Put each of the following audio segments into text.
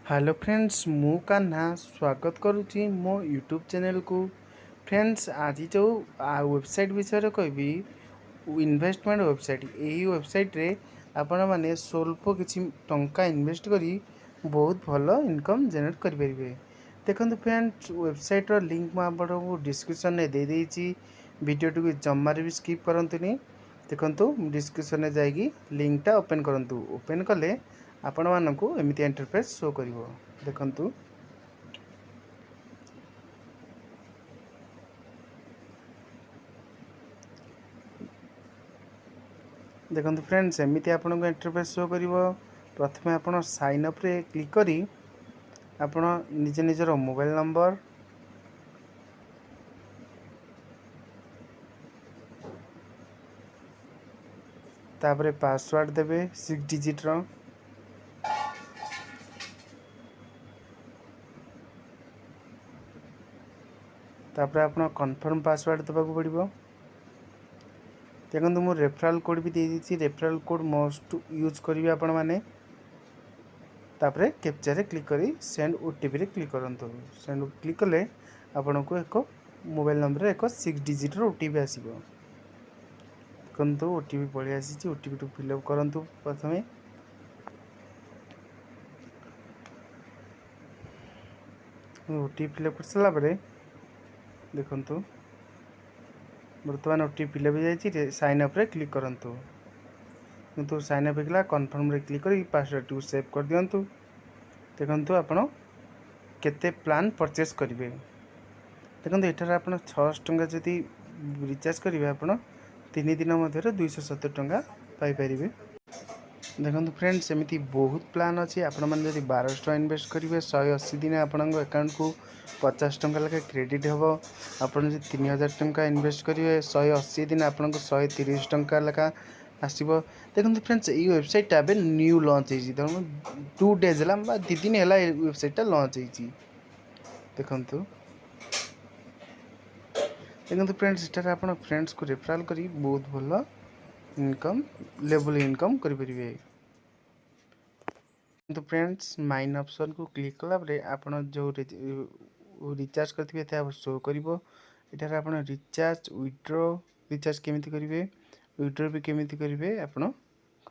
Hello friends मु कान्हा स्वागत करुच्ची मो यूट्यूब चैनल को। फ्रेंड्स आज जो वेबसाइट विषय कहबी इन्वेस्टमेंट वेबसाइट यही वेबसाइट रे आपण माने स्वल्प किछि टंका इन्वेस्ट करी बहुत भल इनकम जनरेट कर परिबे। देखंतु फ्रेंड्स वेबसाइट रो लिंक मैं आपको डिस्क्रिप्शन में दे देइछि। वीडियो को जम्मार भी स्किप करंतुनी। देखंतु डिस्क्रिप्शन में जाइए लिंकटा ओपन करंतु। ओपन कले आपण मानकु एमिति इंटरफेस शो करिवो। देखंतु देखंतु फ्रेंड्स एमिति आपण को इंटरफेस शो करिवो। प्रथमे आपण साइन अप रे क्लिक करी आपण निज निजर मोबाइल नंबर तापरे पासवर्ड देबे 6 डिजिट रो। तापरे आपण कंफर्म पासवर्ड देबा को पड़िबो। देखो मु रेफरल कोड भी दे दी। रेफरल कोड मस्ट यूज करेंगे आपण मैंने। तापरे कैप्चा रे क्लिक करी सेंड ओटीपी रे क्लिक करंतु। सेंड क्लिक कले आपण को एक मोबाइल नंबर एक 6 डिजिट रो ओटीपी आसीबो। देखंतु ओटीपी पळि आसीची। ओटीपी टू फिलअप करंतु। प्रथमे ओटीपी फिलअप कर सला परे देखंतु बर्तमान ओटीपी फिलअप हो जाए। साइन अप रे क्लिक करंतु। किंतु साइन अप होगा कन्फर्म रे क्लिक करी पासवर्ड टू सेव कर दियंतु। देखंतु आपण केते प्लान परचेस करिवे। देखंतु एठार आपण 600 टंका जदी रिचार्ज करिवे आपण 3 दिन मध्य 270 टंका पाई परिवे। देखंतु फ्रेंड्स एमिति बहुत प्लान अछि। आपण मन जदी 1200 टंका इन्वेस्ट करिवे 180 दिन आपनक अकाउंट को 50 टंका लगे क्रेडिट हेबो। आपण जे 3000 टंका इन्वेस्ट करिवे 180 दिन आपनक 130 टंका लगा आसीबो। देखंतु फ्रेंड्स ई वेबसाइट टा बे न्यू लॉन्च हेजी। 2 डेज हला बा 2 दिन हला वेबसाइट टा लॉन्च हेजी। देखंतु फ्रेंड्स एटार आपण फ्रेंड्स को रेफरल करी बहुत भलो इनकम लेवल इनकम करि परिवे। तो फ्रेंड्स माइन ऑप्शन को क्लिक कला परे आपण जो रिचार्ज करथिबे ता शो करिवो। एटार आपण रिचार्ज विथड्रॉ रिचार्ज केमिति करिवे विथड्रॉ भी केमिति करिवे आपण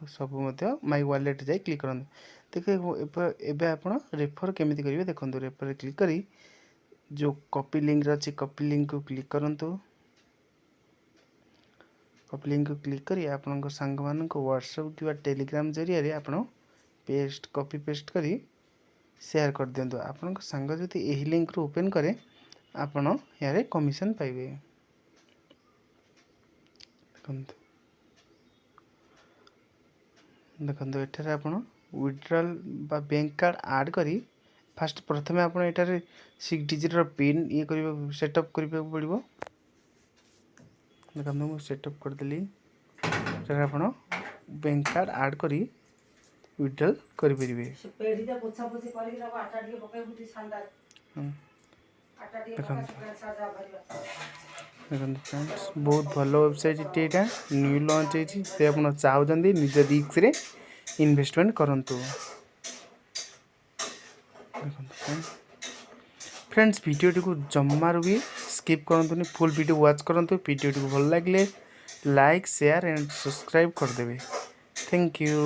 सब मध्य माय वॉलेट जाई क्लिक करन। देखो एबे आपण रेफर केमिति करिवे देखंतु। रेफर क्लिक करी जो कॉपी लिंक रछि कॉपी लिंक को क्लिक करंतु। कॉपी लिंक को क्लिक करी आपण संग मान को व्हाट्सएप कि टेलीग्राम जरिया रे आपण पेस्ट कॉपी पेस्ट करी शेयर कर दियंतु। आपण संग जति एही लिंक रो ओपन करे आपण यारे कमीशन पाइबे। देखंतु एठारे आपण विथड्रॉल बा बैंक कार्ड ऐड करी फास्ट प्रथमे आपण एठारे 6 डिजिट रो पिन ये करिवे सेटअप करिवे पड़िबो। देखंतु मु सेटअप कर देली। एठारे आपण बैंक कार्ड ऐड करी विथड्रॉल करि परिबे। पेडीटा पोछा पोछी करी रखो आटा टिके पकाई बुटी शानदार आटा टिके पका सुकरा साजा भरिबा। देखंतु फ्रेंड्स बहुत भलो वेबसाइट एटा न्यू लॉन्च हेछि। से आपण चाहौ जंदी निज रिस्क रे इन्वेस्टमेंट करंतु। देखंतु फ्रेंड्स वीडियो को जम्मार भी स्किप करंतुनी फुल वीडियो वॉच करंतु। वीडियो को भल लागले लाइक शेयर एंड सब्सक्राइब कर देबे। Thank you.